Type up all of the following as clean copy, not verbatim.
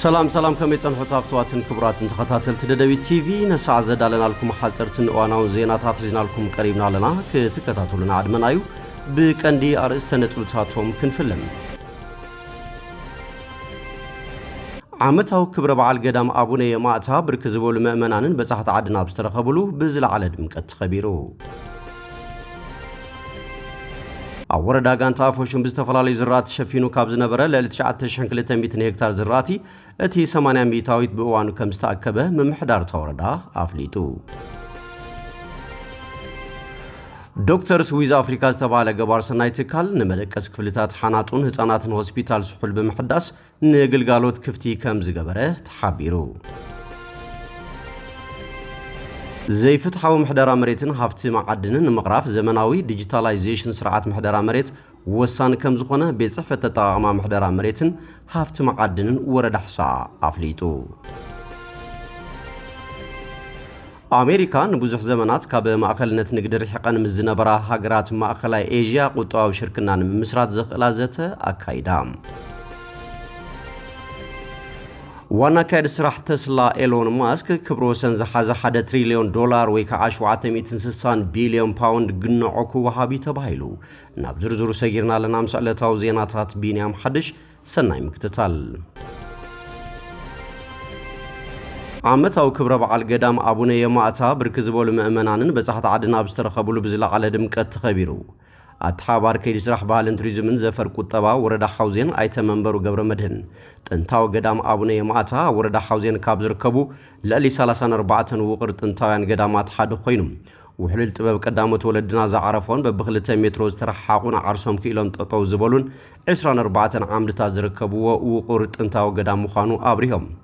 سلام كم يتصنحوا تافتواتن كبراتن تخطاتل تددبي تي في نسعى زدالنا لكم حاصرتن وانا زيناتات رجنا لكم قريبنا لنا كتكتاتلنا عدمنايو بكندي أرئيس نتلتاتهم كنفلم عامتاو كبر بعال قدام أبوني يماعتها بركزبو المؤمنانن بساحة عدنا بسترخبلو بزل على دمكت خبيرو أوردا غانتا فوشن بستفلالي زرات شفينو كاب زنبره ل9,200 هكتار زراتي اتي 8 ميتاويت بوانو كم استأكبه من محدار توردا أفليتو دكتور سويز أفريكا استبالة قبار سنايتكال نملك اسكفلتات حاناتون هساناتن هوسبيتال سحول بمحداس نقلقالوت كفتي كم زقبره تحابيرو زي فتحوا محدرة مريتن هافتي معدنن مقراف زمناوي ديجيتاليزيشن سرعات محدرة مريت وسان كم زخونه بيصفة تطاقما محدرة مريتن هافتي معدنن ورد حسا أفليتو أمريكا نبوزح زمنات كاب مأخلنت نقدر حقان مزنبرا هاقرات مأخلاي إيجيا قطوة وشركنان مسرات زخلازة أكايدام وانا كايد سراح تسلا إيلون ماسك كبرو سنزحازة $1 تريليون ويكا 760 بليون باوند قنعوكو وهابي تبايلو نابزرزورو سيجيرنا لنا مسألة زيناتات بينيام حدش سناي مكتتال عامتاو كبر بعال قدام أبوني يماعتا بركزبو المؤمنانن بساحة عدنا بسترخبولو بزلا على دمكت خبيرو أتحابار كيد سراح بالن تريزمن زفر كتبا وردا حوزين أيتا منبرو قبر مدهن تنتاو قدام أبوني يماعتا وردا حوزين كابزر كبو لألي 34 وقر تنتاوين قدامات حاد خوينم وحلل تباب قدامو تولدنا زعرفون ببخلتا متروز ترحاقون عرسهم كيلون تطو زبولون 24 عام لتازر كبو وقر تنتاو قدام مخانو أبريهم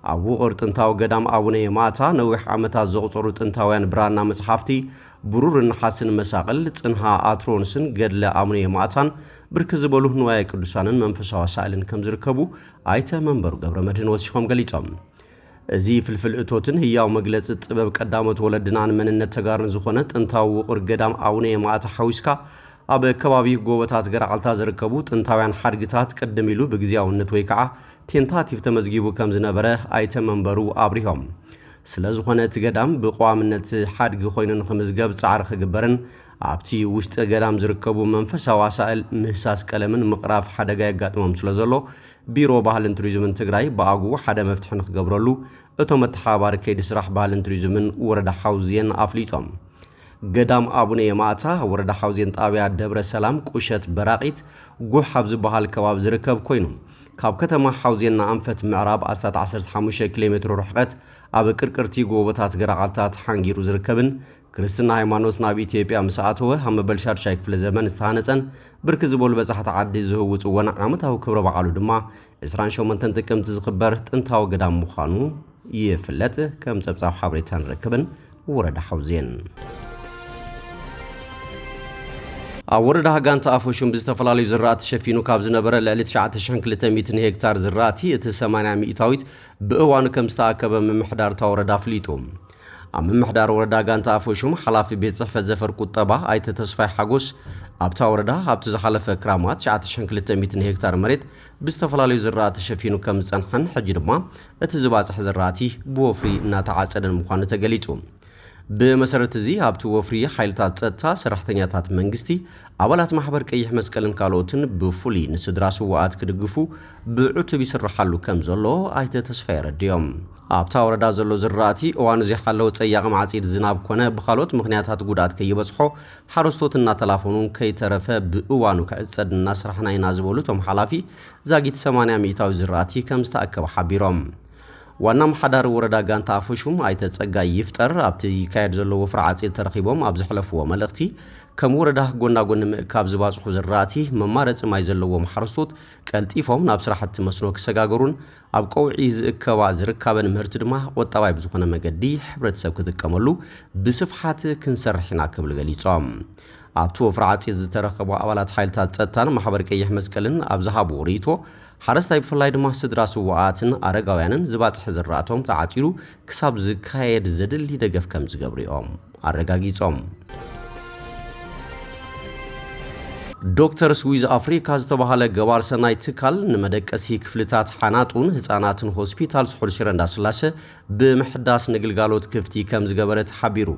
أبو قرطنتاو قدام أبوني يماعتا نوح عمتا زغطورو تنتاوين برانا مسحافتي برور نحاسن مساقل تنها آترونسن قدل أبوني يماعتان بركزبولو نوايا كردسانن منفسا وسائلن كمزركبو آيتا منبرو قبر مدن وسيخوم قليتهم زي فلفل اتوتن هياو مقلت تباب قدامت ولدنان من النتقارن زخونت انتاو وقر قدام أبوني يماعتا حويسكا أبا كبابي قوبتات قرعالتا زركبو تنتاوين حرقتات قدميلو بقزياو النتويكعا تنتاتيف تمزجيبو كم زنبره ايتم منبرو ابريهم سلازخونه قدام بقوامنت حادق خوينن خمزجب صعرخ جبرن ابتي وشت قدام زركبو منفسا وسائل مهساس كلمن مقراف حدقا يقاطمم سلازلو بيرو باهلن توريزمن تግራይ باغو حدا مفتح نخغبرلو اتو متحابار كيد سراح باهلن توريزمن وردا حوزين افليتوم قدام أبوني يماعتا وردا حوزين طابيا دبر سلام قشت براقيت قوح حبز بحال كواب زركب كوينو كاب كتما حوزين نعنفت معراب أستات 15 كيلومتر رحقت أبا كركرتي قوبتات قرعالتات حانجيرو زركبن كريستنا هيمانوت ناب إثيوبيا مساعتوه هم بلشار شايك في الزمن استهانتن بركزبول بزاحة عدي زهوت وانا عامتاو كبرو بعالو دما إسران شو من تنتكم تزخبر تنتاو قدام مخانو يفلت كم تبصاو حابريتان ركبن وردا حوزين أورد هاجانتا أفوشون بستفلالي زرات شفينو كابز نبرة لعلت 9,200 هكتار زراتي اتسمانع مئتاويت بقوانو كمستاكب من محدار تاورد أفليتوم من محدار ورد هاجانتا أفوشون حلافي بيت صفة زفر كتابة آيت تصفي حقوس أبتا وردا هابتو زحالة كرامات 9,200 هكتار مريت بستفلالي زرات شفينو كمزنحن حجرما اتزبازح زراتي بوفري ناتعاسد المخانة تقليتوم بمسارة زي هابتو وفري حيلتات ستا سرحتنياتات منجستي أولات محبر كيح مسكالن كالوتن بفولي نسدراسو وقات كدقفو بعوتو بيسرحالو كم زلو آيت تسفير الديوم أبتا وردا زلو زراتي وانو زي حالو تسياغم عصيد زناب كونه بخالوت مغنياتات قودات كي يبصحو حارستوتنا تلافونون كي ترفا بقوانو كعصد الناس رحنا ينازبولو توم حلافي زاقيت 800 زراتي كم ستأكب حبيروم وانا محدار وردا غانتا افوشوم ايت تصغاي يفتر ابتي كايد زلو فرعاصي ترخيبوم ابزحلفو ملختي كم وردا غونا غون مكاب زباصحو زراتي ممارص ماي زلو محرسوت قلطيفوم ناب سراحت مسنو كسغاغرون اب قوعي زكوا زركابن مهرت دما قطباي بزخونه مگدي حبرتسب كتقملو بسفحات كنسرحنا كبل غليصوم ابتو فرعاصي زترخبو ابالات حيلتات صتان محبر كيح مسكلن ابزحابو ريتو حرستاي بفلاي دما سدراسو وقاتن أرقاويانن زباصح زراتهم تعاتيرو كساب زكايد زدل يدقف كم زقبريهم أرقاقيتهم ዶክተርስ ዊዝ አፍሪካ ዝተባሃለ ገባር ሰናይ ትካል ንመደቀሲ ክፍልታት ሓናጡን ህፃናትን ሆስፒታል ስሑል ሽረ እንዳስላሴ ብምሕዳስ ንግልጋሎት ክፍቲ ከም ዝገበረት ሓቢሩ።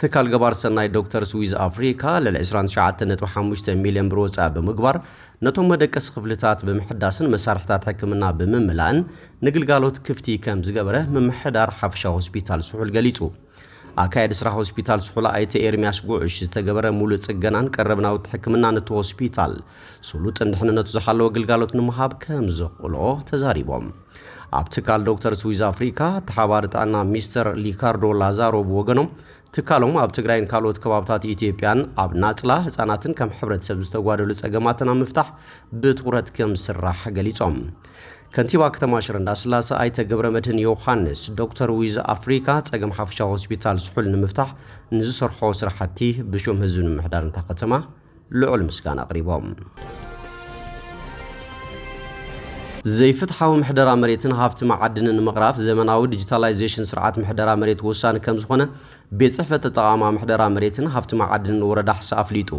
ትካል ገባር ሰናይ ዶክተርስ ዊዝ አፍሪካ ለ29.5 ሚልዮን ብር ወፃኢ ብምግባር ነቶም መደቀሲ ክፍልታት ብምሕዳስን መሳርሕታት ሕክምና ብምምላእን ንግልጋሎት ክፍቲ ከም ዝገበረ ምምሕዳር ሓፈሻ ሆስፒታል ስሑል ገሊጹ። አካይድ ስራ ሆስፒታል ስሑል አይተ ኤርሚያስ ጉዕሽ ዝተገበረ ሙሉእ ጽገናን ቀረብናውት ሕክምና ነቲ ሆስፒታል ስሉጥን ድሕንነቱ ዝሓለወ ግልጋሎት ንምሃብ ከም ዘኽእሎ ተዛሪቦም። ኣብ ትካል ዶክተርስ ዊዝ አፍሪካ ተሓባሪ ጥዕና ሚኒስተር ሊካርዶ ላዛሮ ብወገኖም ትካሎም ኣብ ትግራይን ካልኦት ከባብታት ኢትዮጵያን ኣብ ናጽላ ህፃናትን ከም ሕብረተሰብ ዝተጓደሉ ጸገማትን ኣብ ምፍታሕ ብትኩረት ከም ዝስራሕ ገሊጾም። ከንቲባ ከተማ ሽረ እንዳስላሴ አይተ ገብረ መድህን ዮሐንስ ዶክተር ዊዝ አፍሪካ ጸገም ሓፈሻ ሆስፒታል ስሑል ንምፍታሕ ንዝሰርሖ ስራሕቲ ብሹም ህዝቢ ንምሕዳር እንታ ከተማ ልዑል ምስጋና ኣቕሪቦም። ዘይፍትሓዊ ምሕደራ መሬትን ሃብቲ መዓድንን ንምቕራፍ ዘመናዊ ዲጂታላይዜሽን ስርዓት ምሕደራ መሬት ወሳኒ ከም ዝኾነ ቤት ጽሕፈት ተጠቓማ ምሕደራ መሬትን ሃብቲ መዓድንን ወረዳ ሕሳ ኣፍሊጡ።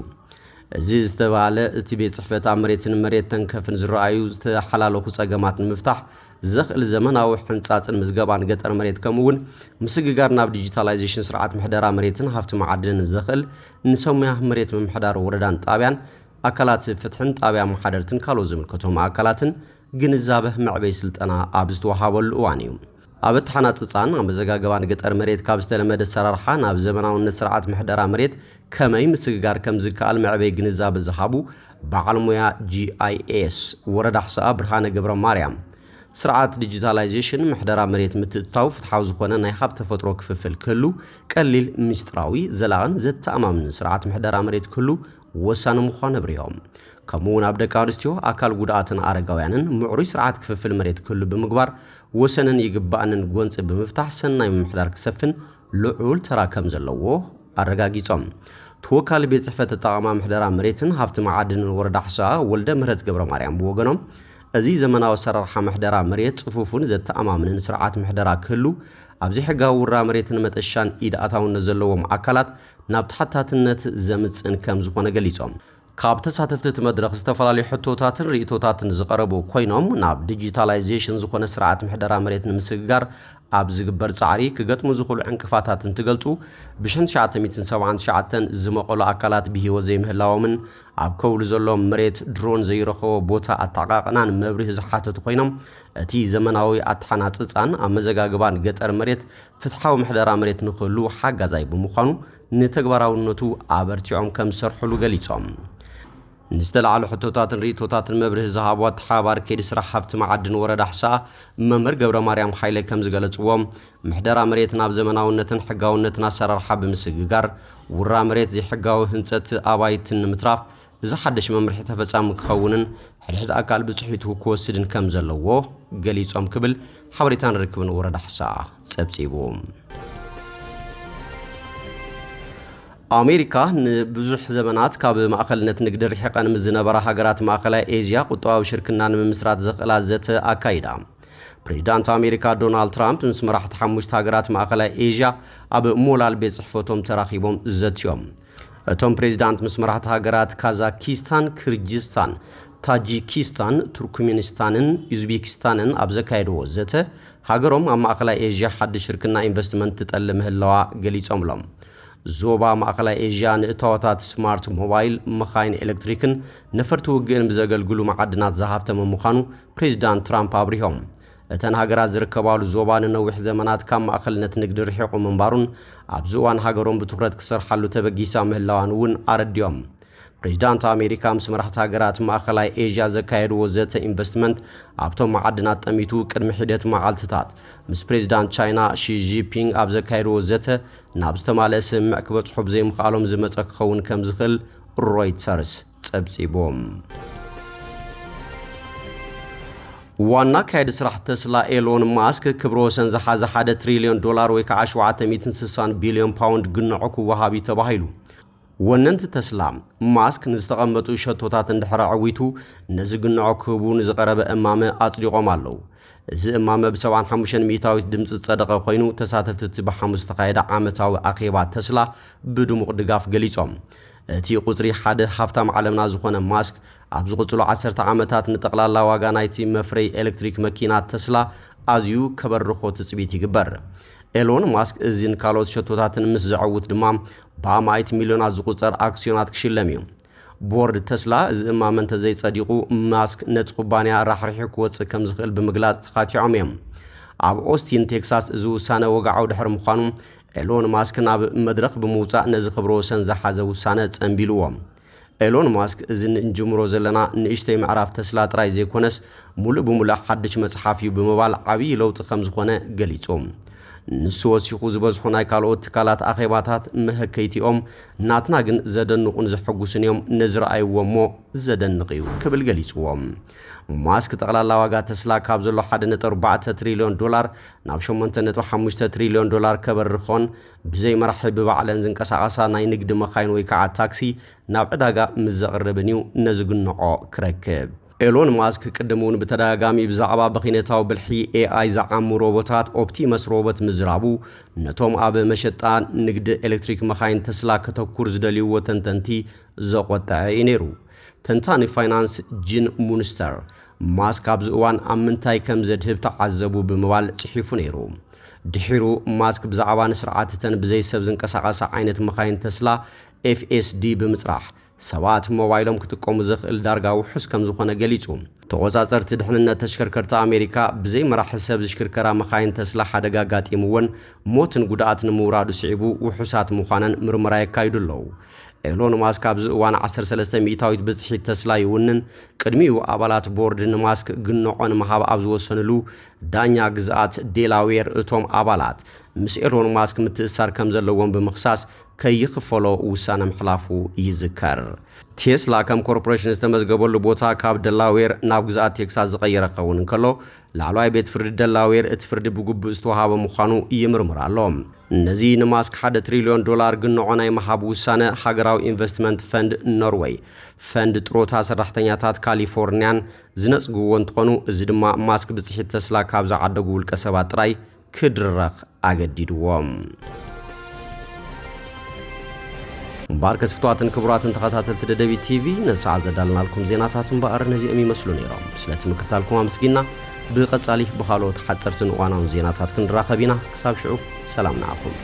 እዚ ዝተባለ እቲ ቤት ጽሕፈት ኣብ መሬትን መሬት ተንከፍን ዝረኣዩ ዝተሓላለኹ ጸገማት ንምፍታሕ ዘኽእል ዘመናዊ ሕንጻጽን ምዝገባን ገጠር መሬት ከምኡውን ምስግጋር ናብ ዲጂታላይዜሽን ስርዓት ምሕደራ መሬትን ሃብቲ መዓድንን ዘኽእል ንሰሙያ መሬት ምምሕዳር ወረዳን ጣብያን ኣካላት ፍትሕን ጣብያ መሓደርትን ካልኦት ዝምልከቶም ኣካላትን ግንዛበ መዕበይ ስልጠና ኣብ ዝተዋሃበሉ እዋን እዩ። ኣብ ተሓናጽጻን ኣብ መዘጋገባን ገጠር መሬት ካብ ዝተለመደ ሰራርሓ ናብ ዘመናውነት ስርዓት ምሕደራ መሬት ከመይ ምስግጋር ከም ዝከኣል መዕበይ ግንዛበ ዝሃቡ በዓል ሞያ GIS ወረዳ ሕሳ ብርሃነ ገብረ ማርያም ስርዓት ዲጂታላይዜሽን ምሕደራ መሬት ምትእትታው ፍትሓዊ ዝኾነ ናይ ሃብቲ ተፈጥሮ ክፍፍል ክህሉ ቀሊል ምስጢራዊ ዘላቕን ዘተኣማምን ስርዓት ምሕደራ መሬት ክህሉ ወሳኒ ምዃኑ ኣብሪሆም። ከምኡውን ኣብ ደቂ ኣንስትዮ ኣካል ጉድኣትን ኣረጋውያንን ምዕሩይ ስርዓት ክፍፍል መሬት ክህሉ ብምግባር ወሰንን ይግባእንን ጎንፂ ብምፍታሕ ሰናይ ምምሕዳር ክሰፍን ልዑል ተራ ከም ዘለዎ ኣረጋጊጾም። ተወካሊ ቤት ጽሕፈት ተጠቓማ ምሕደራ መሬትን ሃብቲ መዓድንን ወረዳ ሕሳ ወልደ ምህረት ገብረ ማርያም ብወገኖም እዚ ዘመናዊ ሰራርሓ ምሕደራ መሬት ጽፉፍን ዘተኣማምንን ስርዓት ምሕደራ ክህሉ ኣብዚ ሕጋዊ ውራ መሬትን መጠሻን ኢድ ኣታውነት ዘለዎም ኣካላት ናብ ተሓታትነት ዘምጽን ከም ዝኾነ ገሊጾም። ካብ ተሳተፍቲ መድረኽ ዝተፈላለዩ ሕቶታትን ርእቶታትን ዝቐረቡ ኮይኖም ናብ ዲጂታላይዜሽን ዝኾነ ስርዓት ምሕደራ መሬት ንምስግጋር ኣብ ዝግበር ጻዕሪ ክገጥሙ ዝኽእሉ ዕንቅፋታትን ትገልጹ ብ1979 ዝመቐሉ ኣካላት ብሂወት ዘይምህላዎምን ኣብ ከውሉ ዘሎም መሬት ድሮን ዘይረኸቦ ቦታ ኣጠቓቕናን መብርህ ዝሓተቱ ኮይኖም እቲ ዘመናዊ ኣተሓናጽጻን ኣብ መዘጋግባን ገጠር መሬት ፍትሓዊ ምሕደራ መሬት ንኽህሉ ሓጋዛይ ብምዃኑ ንተግባራውነቱ ኣበርቲዖም ከም ዝሰርሕሉ ገሊጾም። ንዝተለዓሉ ሕቶታትን ርእቶታትን መብርህ ዝሃቡ ተሓባሪ ከይዲ ስራሕ ሃብቲ መዓድን ወረዳ ሕሳ መምህር ገብረ ማርያም ሓይለ ከም ዝገለጽዎም ምሕደራ መሬት ናብ ዘመናውነትን ሕጋውነትን ኣሰራርሓ ብምስግጋር ውራ መሬት ዘይሕጋዊ ህንፀት ኣባይትን ንምትራፍ ዝሓደሽ መምርሒ ተፈጻሚ ክኸውንን ሕድሕድ ኣካል ብፅሒቱ ክወስድን ከም ዘለዎ ገሊጾም ክብል ሓበሬታን ርክብን ወረዳ ሕሳ ጸብጺቡ። አሜሪካ ንብዙሕ ዘመናት ካብ ማእኸልነት ንግዲ ርሒቐን ምዝነበራ ሃገራት ማእኸላይ ኤዥያ ቁጠባዊ ሽርክና ንምምስራት ዘኽእላ ዘተ ኣካይዳ። ፕሬዚዳንት አሜሪካ ዶናልድ ትራምፕ ምስ መራሕቲ ሓሙሽተ ሃገራት ማእኸላይ ኤዥያ ኣብ ሞላል ቤት ጽሕፈቶም ተራኺቦም ዘትዮም። እቶም ፕሬዚዳንት ምስ መራሕቲ ሃገራት ካዛኪስታን፣ ክርጅስታን፣ ታጂኪስታን፣ ቱርክሜኒስታንን ኡዝቤኪስታንን ኣብ ዘካየድዎ ዘተ ሃገሮም ኣብ ማእኸላይ ኤዥያ ሓድሽ ሽርክና ኢንቨስትመንት ትጠሊ ምህላዋ ገሊጾምሎም። ዞባ ማእኸላይ ኤዥያ ንእታወታት ስማርት ሞባይል መኻይን ኤሌክትሪክን ነፈርቲ ውግእን ብዘገልግሉ መዓድናት ዝሃፍተመ ምዃኑ ፕሬዚዳንት ትራምፕ ኣብሪሆም። እተን ሃገራት ዝርከባሉ ዞባ ንነዊሕ ዘመናት ካብ ማእኸልነት ንግዲ ርሒቑ ምንባሩን ኣብዚ እዋን ሃገሮም ብትኩረት ክሰርሓሉ ተበጊሳ ምህላዋን እውን ኣረድዮም። ፕሬዚዳንት አሜሪካ ምስ መራሕቲ ሃገራት ማእኸላይ ኤዥያ ዘካየድዎ ዘተ ኢንቨስትመንት ኣብቶም መዓድናት ጠሚቱ ቅድሚ ሒደት መዓልትታት ምስ ፕሬዚዳንት ቻይና ሺ ጂንፒንግ ኣብ ዘካየድዎ ዘተ ናብ ዝተማልአ ስምምዕ ክበጽሑ ብዘይምኽኣሎም ዝመጸ ክኸውን ከም ዝኽእል ሮይተርስ ጸብጺቦም። ዋና ካይዲ ስራሕ ተስላ ኤሎን ማስክ ክብረ ወሰን ዝሓዘ $1 ትሪልዮን ወይ ከዓ 760 ቢልዮን ፓውንድ ግንዖ ክወሃብ ተባሂሉ። ወነንቲ ተስላ ማስክ ንዝተቐመጡ ሸቶታት እንድሕረ ዕዊቱ ነዚ ግንዖ ክህቡ ንዝቐረበ እማመ ኣጽዲቖም ኣለዉ። እዚ እማመ ብ75 ሚእታዊት ድምፂ ዝጸደቐ ኮይኑ ተሳተፍቲ ብሓሙስ ተኻየደ ዓመታዊ ኣኼባ ተስላ ብድሙቕ ድጋፍ ገሊጾም። እቲ ቁጽሪ ሓደ ሃብታም ዓለምና ዝኾነ ማስክ ኣብ ዝቕጽሉ 10 ዓመታት ንጠቕላላ ዋጋ ናይቲ መፍረይ ኤሌክትሪክ መኪና ተስላ ኣዝዩ ከበርኾ ትጽቢት ይግበር። ኤሎን ማስክ እዚን ካልኦት ሸቶታትን ምስ ዘዕውት ድማ ብኣማይት ሚልዮናት ዝቝጸር ኣክስዮናት ክሽለም እዩ። ቦርድ ተስላ ዝእማመን ተዘይጸዲቑ ማስክ ነቲ ኩባንያ ራሕሪሑ ክወጽእ ከም ዝኽእል ብምግላጽ ተኻቲዖም እዮም። ኣብ ኦስቲን ቴክሳስ እዚ ውሳነ ወግዓዊ ድሕሪ ምዃኑ ኤሎን ማስክ ናብ መድረኽ ብምውጻእ ነዚ ክብረ ወሰን ዝሓዘ ውሳነ ጸንቢልዎም። ኤሎን ማስክ እዚ እንጅምሮ ዘለና ንእሽተይ ምዕራፍ ተስላ ጥራይ ዘይኮነስ ሙሉእ ብምሉእ ሓድሽ መጽሓፍ እዩ ብምባል ዓብዪ ለውጢ ከም ዝኾነ ገሊጹ። ንሱ ወሲኹ ዝበዝሑ ናይ ካልኦት ትካላት ኣኼባታት መህከይቲኦም ናትና ግን ዘደንቑን ዘሐጉስን እዮም ነዝረኣይዎ እሞ ዘደንቕ እዩ ክብል ገሊጽዎም። ማስክ ጠቕላላ ዋጋ ተስላ ካብ ዘሎ 1.4 ትሪልዮን ዶላር ናብ 8.5 ትሪልዮን ዶላር ከበርኾን ብዘይ መራሒ ብባዕለን ዝንቀሳቐሳ ናይ ንግዲ መኻይን ወይ ከዓ ታክሲ ናብ ዕዳጋ ምስ ዘቕርብን እዩ ነዚ ግንዖ ክረክብ። ኤሎን ማስክ ቅድሙን ብተደጋጋሚ ብዛዕባ በኺነታዊ ብልሒ ኤአይ ዝዓሙ ሮቦታት ኦፕቲመስ ሮቦት ምዝራቡ ነቶም ኣብ መሸጣ ንግዲ ኤሌክትሪክ መኻይን ተስላ ከተኩር ዝደልይዎ ተንተንቲ ዘቆጠዐ እዩ ነይሩ። ተንታኒ ፋይናንስ ጂን ሙንስተር ማስክ ኣብዚ እዋን ኣብ ምንታይ ከም ዘድህብ ተዓዘቡ ብምባል ጽሒፉ ነይሩ። ድሒሩ ማስክ ብዛዕባ ንስርዓትተን ብዘይ ሰብ ዝንቀሳቐሳ ዓይነት መኻይን ተስላ ኤፍኤስዲ ብምጽራሕ ሰባት ሞባይሎም ክጥቀሙ ዝኽእል ዳርጋ ውሑስ ከም ዝኾነ ገሊጹ። ተቆጻጸርቲ ድሕንነት ተሽከርከርቲ ኣሜሪካ ብዘይ መራሒ ሰብ ዝሽክርከራ መኻይን ተስላ ሓደጋ ጋጢምዎን ሞትን ጉድኣትን ምውራዱ ስዒቡ ውሑሳት ምዃነን ምርመራ የካይዱ ኣለዉ። ኤሎን ማስክ ኣብዚ እዋን 13 ሚእታዊት ብጽሒት ተስላ ይውንን ቅድሚኡ ኣባላት ቦርድ ንማስክ ግንዖን ምሃብ ኣብ ዝወሰንሉ ዳኛ ግዝኣት ዴላዌር እቶም ኣባላት ምስ ኤሎን ማስክ ምትእሳር ከም ዘለዎም ብምኽሳስ ከይኽፈሎ ውሳነ ምሕላፉ ይዝከር። ቴስላ ከም ኮርፖሬሽን ዝተመዝገበሉ ቦታ ካብ ደላዌር ናብ ግዝኣት ቴክሳስ ዝቐየረ ክኸውን እንከሎ ላዕለዋይ ቤት ፍርዲ ደላዌር እቲ ፍርዲ ብግቡእ ዝተዋሃበ ምዃኑ ይምርምር ኣሎ። ነዚ ንማስክ 1 ትሪልዮን ዶላር ግንዖ ናይ ምሃብ ውሳነ ሃገራዊ ኢንቨስትመንት ፈንድ ኖርዌይ፣ ፈንድ ጥሮታ ሰራሕተኛታት ካሊፎርንያን ዝነጽግዎ እንትኾኑ እዚ ድማ ማስክ ብጽሒት ተስላ ካብ ዝዓደጉ ውልቀ ሰባት ጥራይ ክድረኽ ኣገዲድዎም። እምበር ከስፍቷትን ክቡራትን ተኸታተልቲ ደደቢት ቲቪ ነሰዓት ዘዳልናልኩም ዜናታት እምበኣር ነዚኦም ይመስሉ ነይሮም። ስለትምክታልኩም ኣመስጊና ብቐጻሊ ብኻልኦት ሓጸርትን እዋናውን ዜናታት ክንራኸብ ኢና። ክሳብ ሽዑ ሰላም ንዓኹም።